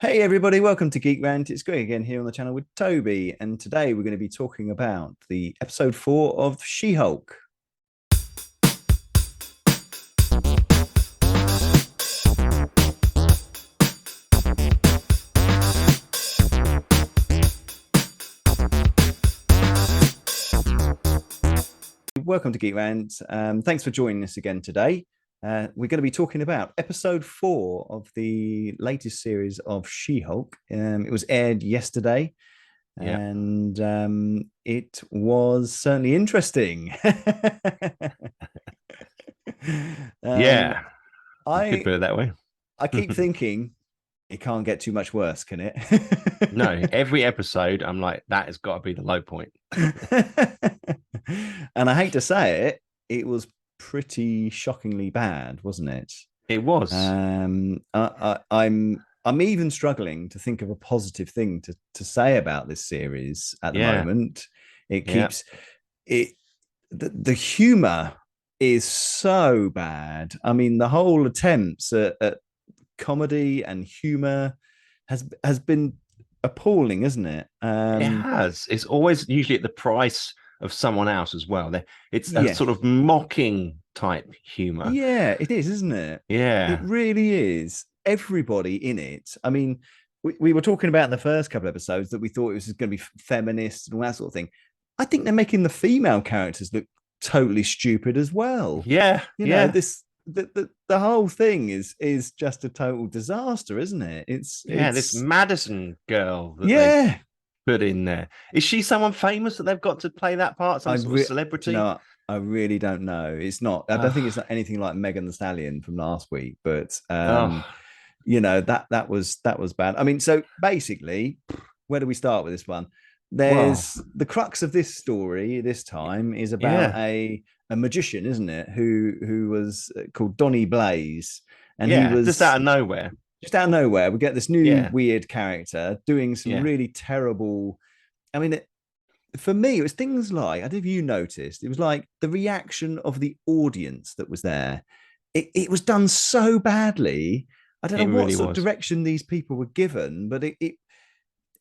Hey everybody, welcome to Geek Rant. It's Greg again here on the channel with Toby, and today we're going to be talking about the episode 4 of She-Hulk. Welcome to Geek Rant. Thanks for joining us again today. We're going to be talking about episode 4 of the latest series of She-Hulk. It was aired yesterday, Yeah. and it was certainly interesting. um, Yeah. You could I put it that way. I keep thinking it can't get too much worse, can it? No, every episode, I'm like, that has got to be the low point. And I hate to say it, it was pretty shockingly bad, wasn't it? It was. I'm even struggling to think of a positive thing to say about this series at the Yeah. moment. It Yeah. keeps it the humor is so bad. I mean, the whole attempts at comedy and humor has been appalling, isn't it? It has. It's always usually at the price of someone else as well. It's a Yeah, sort of mocking type humor. yeah, it is, isn't it? It Yeah. really is. Everybody in it. I mean, we were talking about in the first couple of episodes that we thought it was going to be feminist and all that sort of thing. I think they're making the female characters look totally stupid as well. Yeah. You know, Yeah. the whole thing is just a total disaster, isn't it? Yeah. This Madison girl that they've Yeah. put in there. Is she someone famous that they've got to play that part? I Some sort of re- do you celebrity? know, I really don't know. It's not. I don't think it's Oh, not anything like Megan the Stallion from last week, but oh, that was bad. I mean, so basically, where do we start with this one? well, There's the crux of this story this time is about yeah. a magician, isn't it? Who was called Donny Blaze, and he Yeah. Just was out of nowhere. just out of nowhere. We get this new Yeah. weird character doing some Yeah. really terrible. I mean, for me, it was things like, I don't know if you noticed, it was like the reaction of the audience that was there. It was done so badly. I don't It know what really sort of was. direction these people were given, but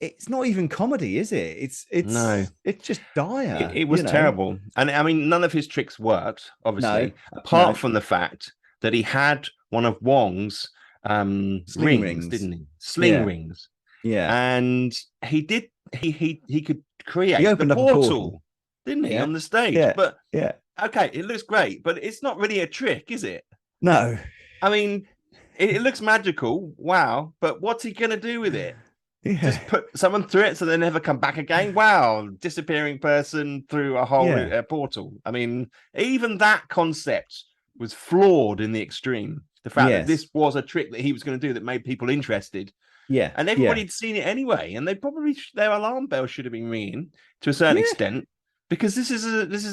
it's not even comedy, is it? No, It's just dire, it was terrible. And I mean, none of his tricks worked, No, obviously, apart no, from the fact that he had one of Wong's sling rings, rings. didn't he? Sling Yeah, rings. yeah. And he did he could He create the opened up a portal. portal, didn't he, Yeah, on the stage? yeah, But yeah. okay, it looks great, but it's not really a trick, is it? No, I mean, it looks magical, wow, but what's he gonna do with it? yeah, Just put someone through it so they never come back again. Wow, disappearing person through a hole yeah, portal. I mean, even that concept was flawed in the extreme. The fact that yes, this was a trick that he was going to do that made people interested, yeah, and everybody yeah, had seen it anyway, and they probably their alarm bell should have been ringing to a certain yeah. extent because this is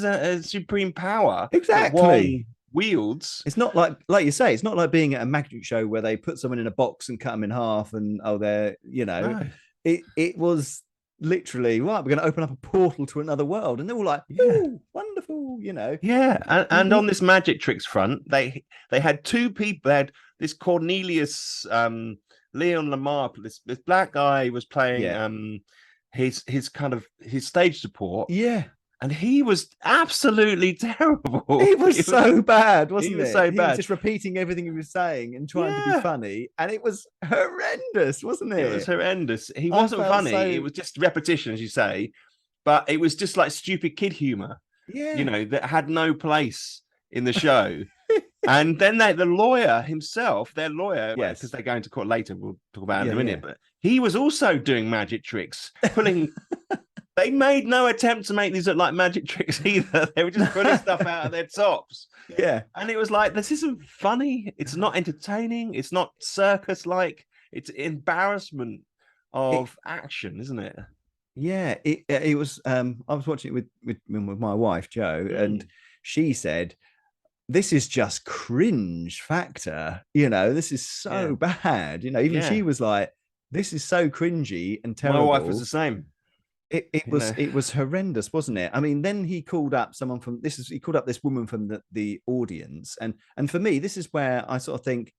a supreme power that Exactly. Wong wields. It's not like you say, it's not like being at a magic show where they put someone in a box and cut them in half and they're, No, it was literally right, we're going to open up a portal to another world, and they're all like, yeah. oh, wonderful. Yeah, and on this magic tricks front, they had two people. They had this Cornelius Leon Lamar, this black guy was playing Yeah, his kind of his stage support, yeah. and he was absolutely terrible. It was so bad, He wasn't was it? so He was bad. just repeating everything he was saying and trying to be Yeah, funny, and it was horrendous, wasn't it was it? horrendous. He I wasn't felt funny. It so. was just repetition, as you say, but it was just like stupid kid humor, Yeah, that had no place in the show. And then the lawyer himself, their lawyer, because yes, they're going to court later, we'll talk about it in yeah, a minute, yeah. but he was also doing magic tricks, pulling. They made no attempt to make these look like magic tricks either. They were just pulling stuff out of their tops. Yeah, And it was like, this isn't funny. It's not entertaining. It's not circus like. It's embarrassment it of action, isn't it? Yeah, it was. I was watching it with my wife Jo, and Mm, she said, "This is just cringe factor. This is yeah. so bad. Even she Yeah. was like, this is so cringy and My wife was the terrible. same. It You was know, it was horrendous, wasn't it? I mean, then he called up someone from he called up this woman from the audience, and for me, this is where I sort of think."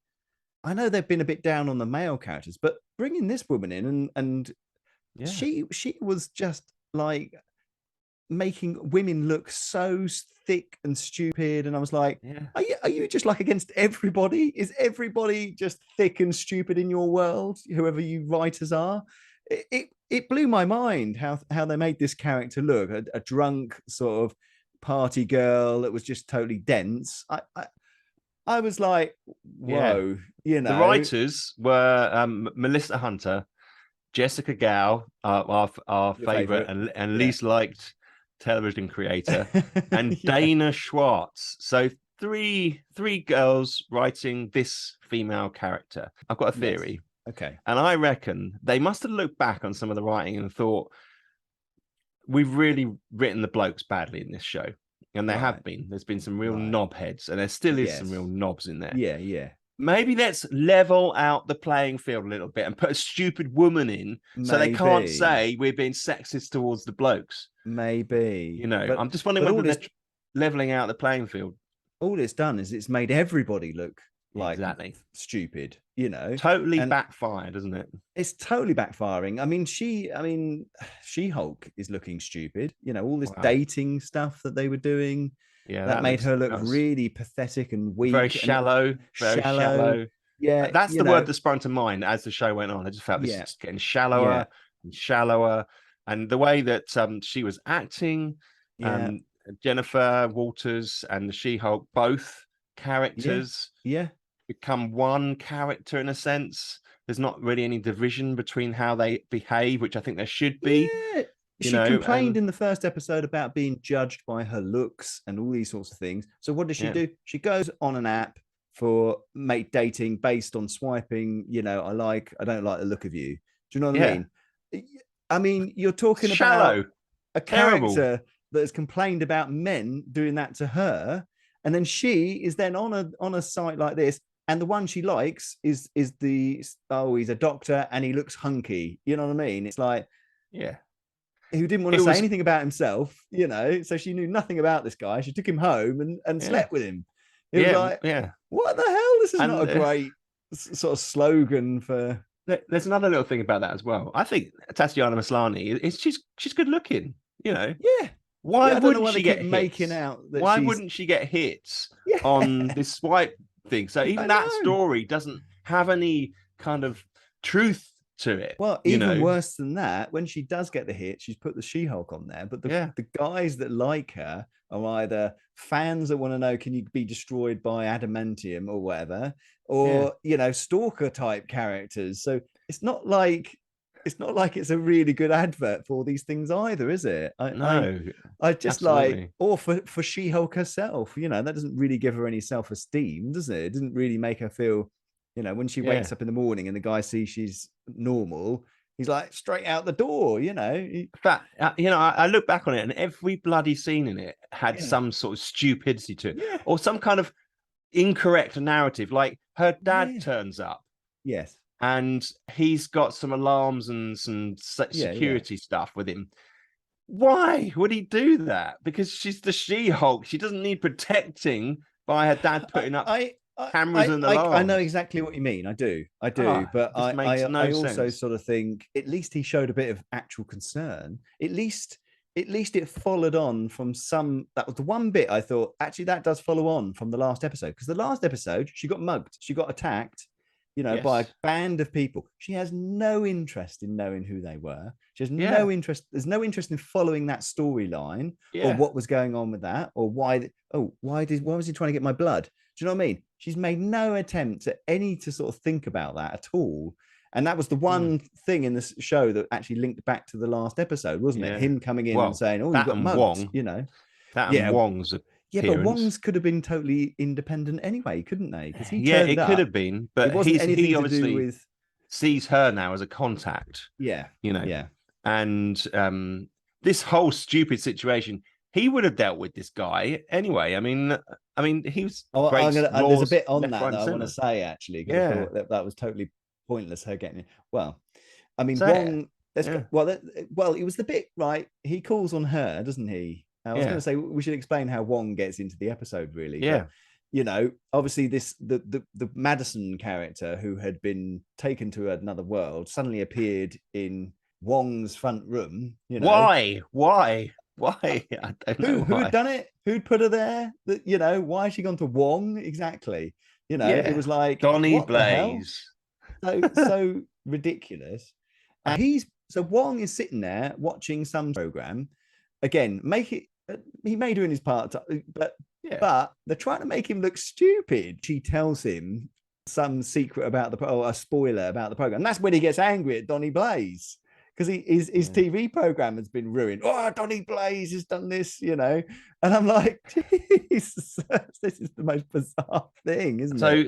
I know they've been a bit down on the male characters, but bringing this woman in and Yeah. she was just like making women look so thick and stupid, and I was like, Yeah. are you just like against everybody? Is everybody just thick and stupid in your world, whoever you writers are? It blew my mind how they made this character look, a drunk sort of party girl that was just totally dense. I was like, Yeah. whoa, The writers were Melissa Hunter, Jessica Gao, our your favorite favorite. and Yeah. least liked television creator, and Yeah. Dana Schwartz. So three girls writing this female character. I've got a Yes. theory, Okay. and I reckon they must have looked back on some of the writing and thought, we've really written the blokes badly in this show. And there Right. have been. There's been some real Right. knob heads, and there still is some Yes. real knobs in there. Yeah. Yeah. Maybe let's level out the playing field a little bit and put a stupid woman in so they can't Maybe. say we're being sexist towards the blokes. Maybe. You know, I'm just wondering But whether they're leveling out the playing field. all it's done is it's made everybody look like Exactly. stupid, you know. Totally And backfired, isn't it? it's totally backfiring. She-Hulk is looking stupid, you know, all this Wow. dating stuff that they were doing. Yeah, That made her look that was really pathetic and weak. very And shallow, very shallow. Yeah, That's you the know, word that sprung to mind as the show went on. I just felt this yeah, is getting shallower yeah, and shallower, and the way that she was acting, yeah, Jennifer Walters and the She-Hulk, both yeah, characters yeah. become one character in a sense. There's not really any division between how they behave, which I think there should be. Yeah. You She know, complained and in the first episode about being judged by her looks and all these sorts of things. So what does she yeah, do? She goes on an app for mate dating based on swiping, you know, I don't like the look of you. Do you know what I yeah, mean? I mean, you're talking about shallow, a terrible. character that has complained about men doing that to her, and then she is then on a site like this, and the one she likes is the he's a doctor and he looks hunky. You know what I mean? It's like, Yeah, who didn't want it to say was. anything about himself, you know. So she knew nothing about this guy. She took him home and Yeah, slept with him. It was yeah, like, yeah. what the hell? This is not And a great sort of slogan for. there's another little thing about that as well. I think Tatiana Maslany is she's good looking. You know, Yeah, why yeah. I don't know wouldn't why she they keep get making hits? out that Why she's. wouldn't she get hits Yeah, on this swipe thing? So I even that know. story doesn't have any kind of truth to it. Well, You even know? worse than that, when she does get the hit, she's put the She-Hulk on there. But Yeah, the guys that like her are either fans that want to know, can you be destroyed by adamantium or whatever, yeah. or you know, stalker type characters. So it's not like it's a really good advert for these things either, is it? No, I just like, absolutely. or for She-Hulk herself, you know, that doesn't really give her any self-esteem, does it? It doesn't really make her feel, you know, when she Yeah. wakes up in the morning and the guy sees she's normal, he's like straight out the door, you know. But you know, I look back on it, and every bloody scene in it had Yeah, some sort of stupidity to it, yeah, or some kind of incorrect narrative. Like her dad yeah, turns up, yes, and he's got some alarms and some yeah, yeah. security stuff with him. Why would he do that? Because she's the She-Hulk. She doesn't need protecting by her dad putting up cameras and I know alarms. exactly what you mean. I do, Ah, but this makes no I also sense. sort of think at least he showed a bit of actual concern. At least it followed on from some. That was the one bit I thought actually that does follow on from the last episode, because the last episode she got mugged, she got attacked, you know, by a Yes. band of people. She has no interest in knowing who they were. She has Yeah. no interest. There's no interest in following that storyline or Yeah. what was going on with that, or why. Why was he trying to get my blood? Do you know what I mean? She's made no attempt at any to sort of think about that at all. And that was the Mm, one thing in this show that actually linked back to the last episode, wasn't it? yeah. Him coming in and Well, saying, "Oh, you that got and mugged," Wong, you know? that and Yeah, Wong's yeah, but appearance. Wong's could have been totally independent anyway, couldn't they? Because he Yeah, turned it could up. have been, It but wasn't he anything to do obviously with. sees her now as a contact, Yeah, you know. yeah. And this whole stupid situation, he would have dealt with this guy anyway. I mean, he was Oh, breaks there's a laws bit on left, that right, that and I want to center. say actually, because I Yeah. thought that was totally pointless. Her getting it. Well, I mean, Say it. Wong. Let's Yeah. well, it was the bit right. He calls on her, doesn't he? I was going Yeah. to say we should explain how Wong gets into the episode, really, but Yeah. obviously the Madison character who had been taken to another world suddenly appeared in Wong's front room. Why? I don't know Who had why. done it? Who'd put her there? That why has she gone to Wong exactly? It Yeah, was like, Donny what the hell? Blaze. So ridiculous. And so Wong is sitting there watching some program. Again, he may do in his part, but Yeah, but they're trying to make him look stupid. She tells him some secret about or a spoiler about the program. And that's when he gets angry at Donny Blaze because his TV program has been ruined. Oh, Donny Blaze has done this, And I'm like, Jesus, this is the most bizarre thing, isn't so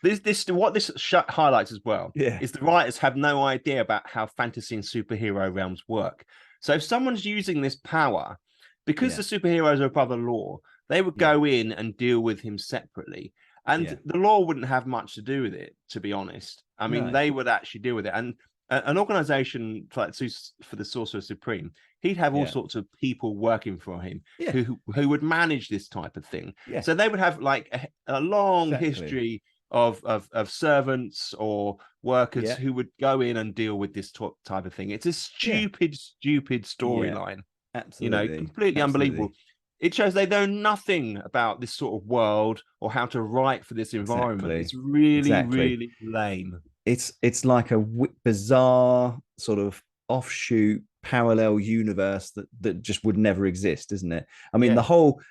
it? what this highlights as well Yeah. is the writers have no idea about how fantasy and superhero realms work. So if someone's using this power, because the superheroes are above the law, they would go in and deal with him separately. And the law wouldn't have much to do with it, to be honest. I mean, they would actually deal with it. And an organization like for the Sorcerer Supreme, he'd have all sorts of people working for him who would manage this type of thing. So they would have like a long history of servants or workers who would go in and deal with this type of thing. It's a stupid storyline. Absolutely. Completely unbelievable. It shows they know nothing about this sort of world or how to write for this environment. It's really, really lame. It's like a bizarre sort of offshoot parallel universe that just would never exist, isn't it? I mean,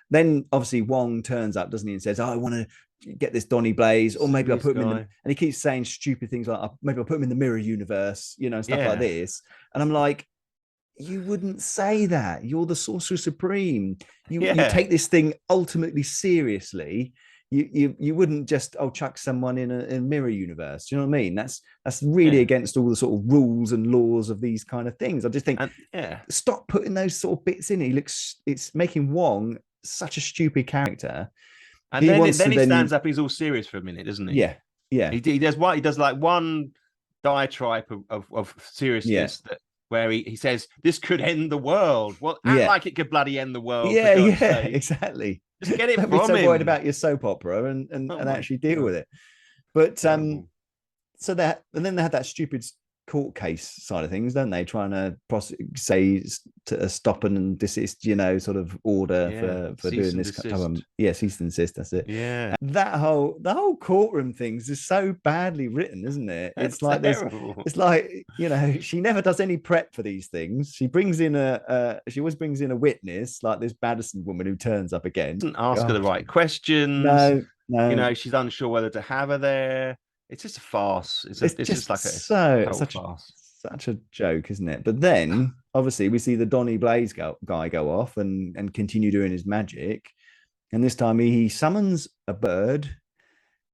then obviously Wong turns up, doesn't he, and says, I want to get this Donny Blaze, or maybe I'll put him in and he keeps saying stupid things like, maybe I'll put him in the mirror universe, and stuff like this. And I'm like, you wouldn't say that. You're the Sorcerer Supreme. You take this thing ultimately seriously. You wouldn't just chuck someone in a mirror universe. Do you know what I mean? That's really against all the sort of rules and laws of these kind of things. I just think stop putting those sort of bits in. It's making Wong such a stupid character. And then he stands up. He's all serious for a minute, doesn't he? Yeah. He does like one diatribe of seriousness that. Where he says this could end the world. Well, act like it could bloody end the world. Exactly. Just get it Don't from be so him. worried about your soap opera and actually deal with it. But then they had that stupid court case side of things, don't they? Trying to say to stop and desist, sort of order for doing this type of cease and desist. That's it. Yeah, and the whole courtroom things is so badly written, isn't it? It's like it's like she never does any prep for these things. She brings in she always brings in a witness, like this Madison woman who turns up again. Doesn't ask her the right questions. No, she's unsure whether to have her there. It's just a farce. It's just like such a joke, isn't it? But then obviously we see the Donny Blaze guy go off and continue doing his magic, and this time he summons a bird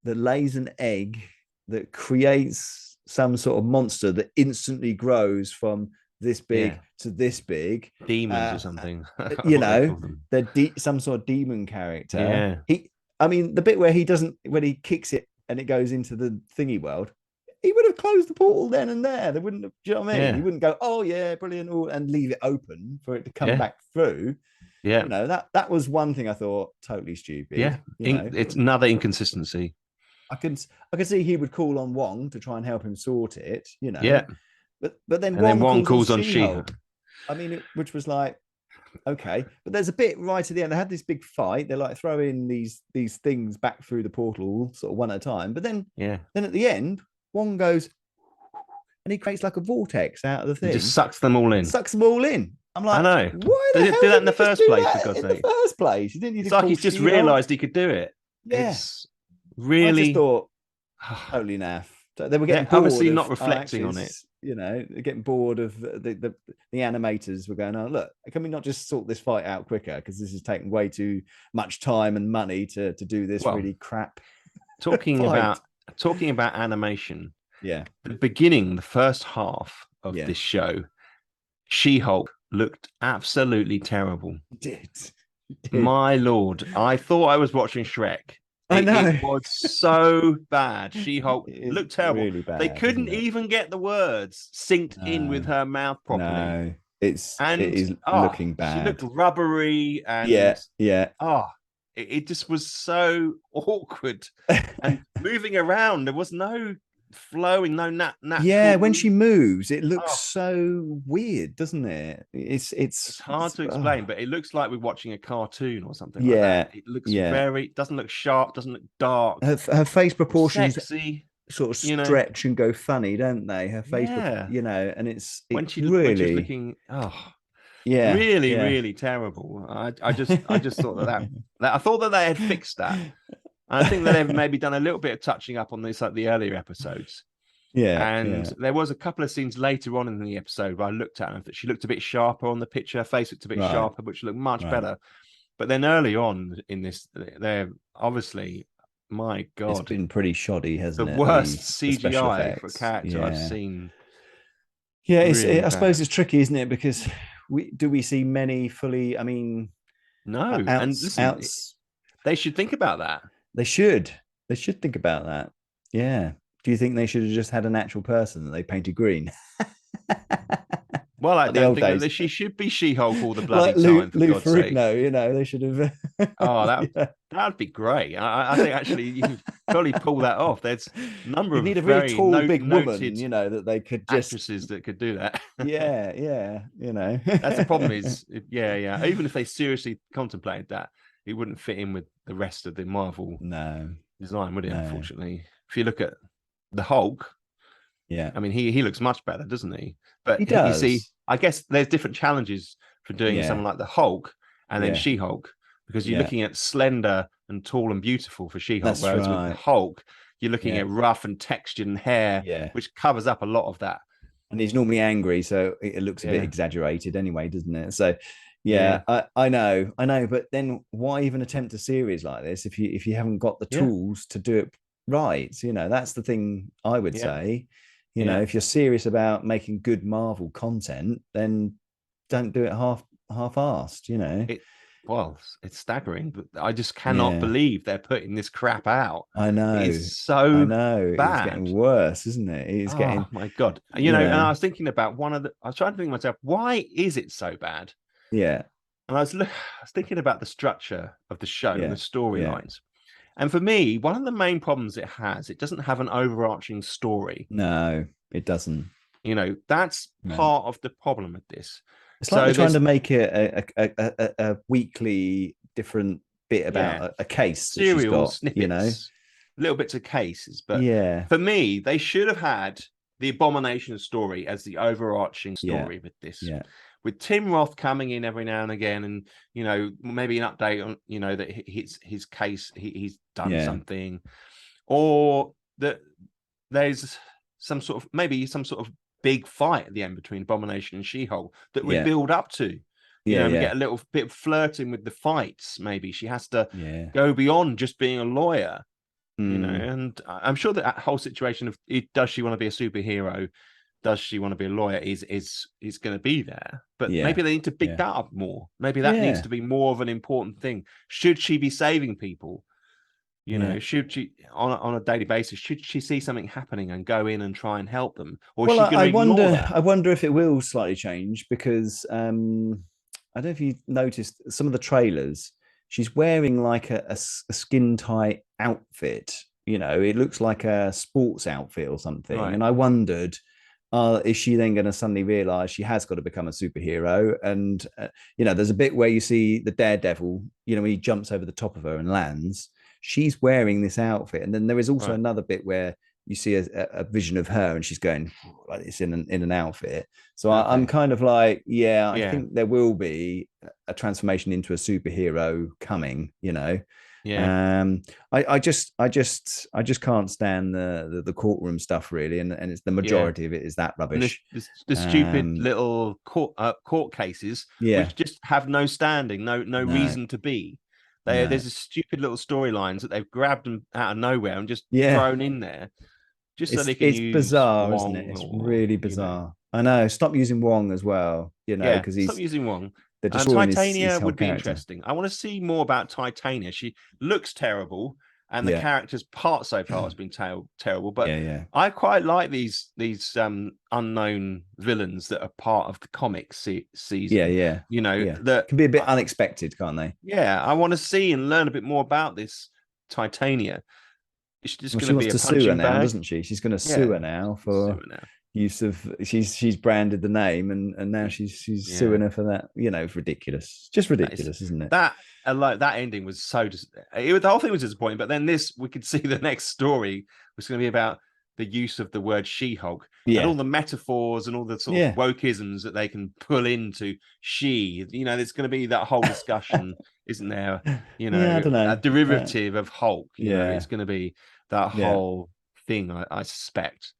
that lays an egg that creates some sort of monster that instantly grows from this big to this big. Demons or something. They're some sort of demon character. The bit where when he kicks it and it goes into the thingy world, he would have closed the portal then and there. They wouldn't have, do you know what I mean? He wouldn't go, oh yeah, brilliant, and leave it open for it to come back through. That was one thing I thought totally stupid. It's another inconsistency. I could see he would call on Wong to try and help him sort it. But then Wong calls on She-Hulk. I mean, which was like, okay, but there's a bit right at the end. They had this big fight. They're like throwing these things back through the portal, sort of one at a time. But then at the end, Wong goes and he creates like a vortex out of the thing. He just sucks them all in. I'm like, I know. Why did do that in the first place? For God's sake, in the first place, he didn't. It's like he's just realised he could do it. Yeah, it's really. I just thought, totally naff. They were getting obviously not reflecting on it. They're getting bored of the animators were going, oh, look, can we not just sort this fight out quicker? Because this is taking way too much time and money to do this really crap. Talking about animation. Yeah. The first half of this show, She-Hulk looked absolutely terrible. It did. My Lord. I thought I was watching Shrek. I know. It was so bad. She-Hulk looked terrible. Really bad, they couldn't even get the words synced in with her mouth properly. No, it is looking bad. She looked rubbery and it just was so awkward and moving around. There was no flowing, no Yeah, natural. when she moves, it looks Oh, so weird, doesn't it? it's hard to explain, but it looks like we're watching a cartoon or something like that. yeah, It looks yeah. doesn't look sharp, doesn't look dark Her face or proportions sexy, sort of you know. stretch and go funny, don't they? Her face, Yeah. and it's When she was really, looking, yeah, really, yeah. really terrible. I just thought that I thought that they had fixed that. And I think that they've maybe done a little bit of touching up on this, like the earlier episodes. Yeah, And yeah, there was a couple of scenes later on in the episode where I looked at her that she looked a bit sharper on the picture. Her face looked a bit right, sharper, which looked much right. better. But then early on in this, they're obviously, my It's God, been pretty shoddy, the hasn't it? worst The special CGI for a effects. character I've Yeah, seen. yeah. Really I suppose bad. it's tricky, isn't it? Because we see many fully. I mean, No, and listen, outs. they should think about that. They should. They should think about that. Yeah. Do you think they should have just had an actual person that they painted green? Well, I Like the don't old think days, that she should be She-Hulk all the bloody like time, for Lou God's sake. Ferrigno. They should have. Oh, Yeah. that'd be great. I think actually you can probably pull that off. There's a number You'd of need a really very tall, big woman, noted that they could just. actresses that could do that. Yeah, yeah. That's the problem is, yeah. Even if they seriously contemplated that, it wouldn't fit in with the rest of the Marvel No, design, would it? no. Unfortunately, if you look at the Hulk, Yeah, I mean, he looks much better, doesn't he? he But you see, does. I guess there's different challenges for doing Yeah, someone like the Hulk and then yeah, She-Hulk, because you're yeah. looking at slender and tall and beautiful for She-Hulk, That's whereas with the right. Hulk, you're looking Yeah, at rough and textured and hair, yeah. which covers up a lot of that. And he's normally angry, so it looks a bit Yeah, exaggerated anyway, doesn't it? So, yeah, yeah, I know. But then, why even attempt a series like this if you haven't got the yeah, tools to do it right? That's the thing I would yeah, say. yeah. If you're serious about making good Marvel content, then don't do it half-assed. It well, it's staggering, but I just cannot Yeah, believe they're putting this crap out. I It know, is I so know. It's bad. getting worse, isn't it? It's Oh getting, my God. you And I know, was thinking about I was trying to think to myself, why is it so bad? yeah, And I was thinking about the structure of the show and the yeah, yeah. storylines. And for me, one of the main problems it doesn't have an overarching story. No, it doesn't. That's No. part of the problem with this. It's like So they're trying there's, to make it a weekly different bit yeah, about a case that she's serial got, snippets, little bits of cases. But Yeah, for me, they should have had the Abomination story as the overarching yeah, story with this. yeah, With Tim Roth coming in every now and again, and maybe an update on that his case, he's done yeah, something, or that there's maybe some sort of big fight at the end between Abomination and She-Hulk that we yeah, build up to. yeah, And we yeah, get a little bit of flirting with the fights. Maybe she has to yeah. go beyond just being a lawyer, Mm, and I'm sure that whole situation of does she want to be a superhero, does she want to be a lawyer, is going to be there. But yeah, maybe they need to big yeah, that up more. Maybe that needs yeah, to be more of an important thing. Should she be saving people? yeah. Should she on a daily basis? Should she see something happening and go in and try and help them, or is Well, she going to ignore that? I wonder if it will slightly change because I don't know if you noticed some of the trailers. She's wearing like a skin tight outfit. It looks like a sports outfit or something. Right. And I wondered, is she then going to suddenly realize she has got to become a superhero? And there's a bit where you see the Daredevil. When he jumps over the top of her and lands. She's wearing this outfit, and then there is also Right. another bit where you see a vision of her, and she's going like this in an outfit. So I'm Okay. kind of like, yeah, I Yeah. think there will be a transformation into a superhero coming. Yeah. I just can't stand the courtroom stuff really, and it's the Yeah. majority of it is that And rubbish. the stupid Um, little court cases, yeah, which just have no standing, no no, reason to be. no, There's a stupid little storylines that they've grabbed them out of nowhere and just yeah, thrown in there, just so it's they can it's use bizarre, isn't it? Wong It's or really bizarre. I know. Stop using Wong as well, yeah. because Stop using Wong. they're And destroying his Titania whole would be character. interesting. I want to see more about Titania. She looks terrible. and the characters part so far has been terrible. But yeah. I quite like these unknown villains that are part of the comic season. Yeah. You know, Yeah. that Can be a bit unexpected, can't they? Yeah, I want to see and learn a bit more about this Titania. Is she just Well, going she to wants be a to sue her punching now, bag? doesn't she? She's going to sue Yeah, her now sue for her now. use of she's branded the name, and now she's suing her for that. You know, it's ridiculous. Just ridiculous, isn't it? That like that ending was so just the whole thing was disappointing. But then this, we could see the next story was going to be about the use of the word She-Hulk and all the metaphors and all the sort of wokeisms that they can pull into she. You know, there's going to be that whole discussion, isn't there? You know, I don't know. a derivative of Hulk. You know, it's going to be that Yeah. whole thing. I suspect.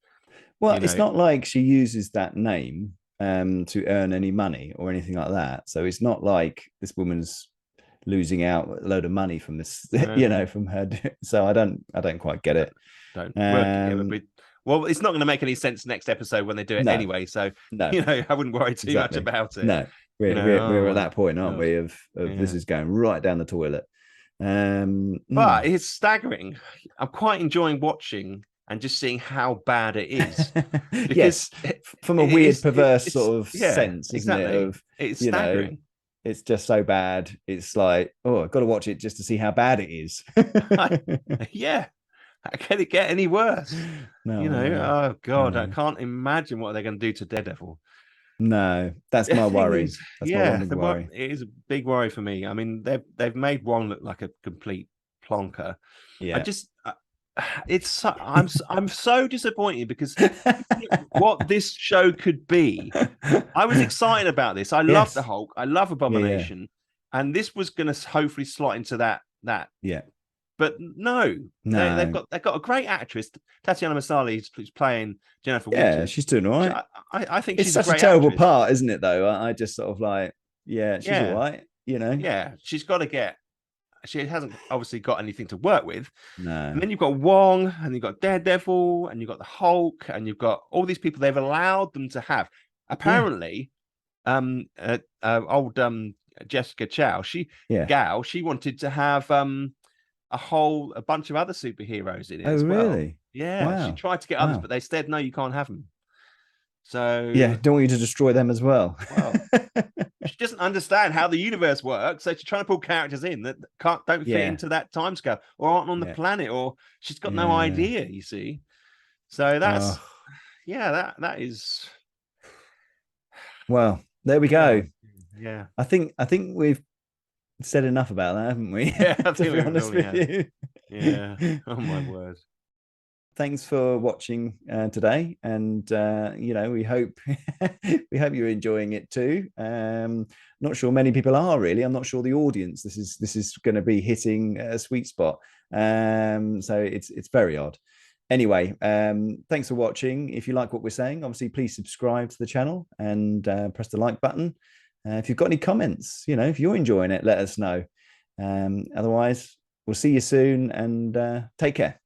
Well, You it's know. not like she uses that name to earn any money or anything like that. So it's not like this woman's losing out a load of money from this, you know, from her. So I don't quite get it. Well, it's not going to make any sense next episode when they do it anyway. So you know, I wouldn't worry too much about it. No, we're at that point, aren't we? Of this is going right down the toilet. But it's staggering. I'm quite enjoying watching and just seeing how bad it is. Yes, from a weird, perverse sort of sense, isn't it? Of it's staggering. Know, it's just so bad. It's like, oh, I've got to watch it just to see how bad it is. Yeah. How can it get any worse? No, you know, oh God, I can't imagine what they're going to do to Daredevil. No, that's my worry. That's my big worry. It is a big worry for me. I mean, they've made one look like a complete plonker. Yeah, I'm so disappointed because what this show could be. I was excited about this. I love the Hulk. I love Abomination, and this was going to hopefully slot into that. Yeah. But no, they've got a great actress, Tatiana Maslany, who's playing Jennifer Walters. Yeah, she's doing all right. I think it's she's such a terrible actress. part, isn't it? Though I just sort of like, she's all right. You know, she's got to get. She hasn't obviously got anything to work with. No. And then you've got Wong, and you've got Daredevil, and you've got the Hulk, and you've got all these people they've allowed them to have. Apparently, old Jessica Chow, she wanted to have a bunch of other superheroes in it as well. Really? Yeah. Wow. She tried to get others, but they said, no, you can't have them. So don't want you to destroy them as well. She doesn't understand how the universe works, so she's trying to pull characters in that don't fit into that timescale or aren't on the planet, or she's got no idea. You see, so that's that is. Well, there we go. Yeah, I think we've said enough about that, haven't we? Yeah, to be honest with you. Yeah. Oh my word. Thanks for watching today, and we hope you're enjoying it too. Not sure many people are really. I'm not sure the audience. This is going to be hitting a sweet spot. So it's very odd. Anyway, thanks for watching. If you like what we're saying, obviously please subscribe to the channel and press the like button. If you've got any comments, if you're enjoying it, let us know. Otherwise, we'll see you soon, and take care.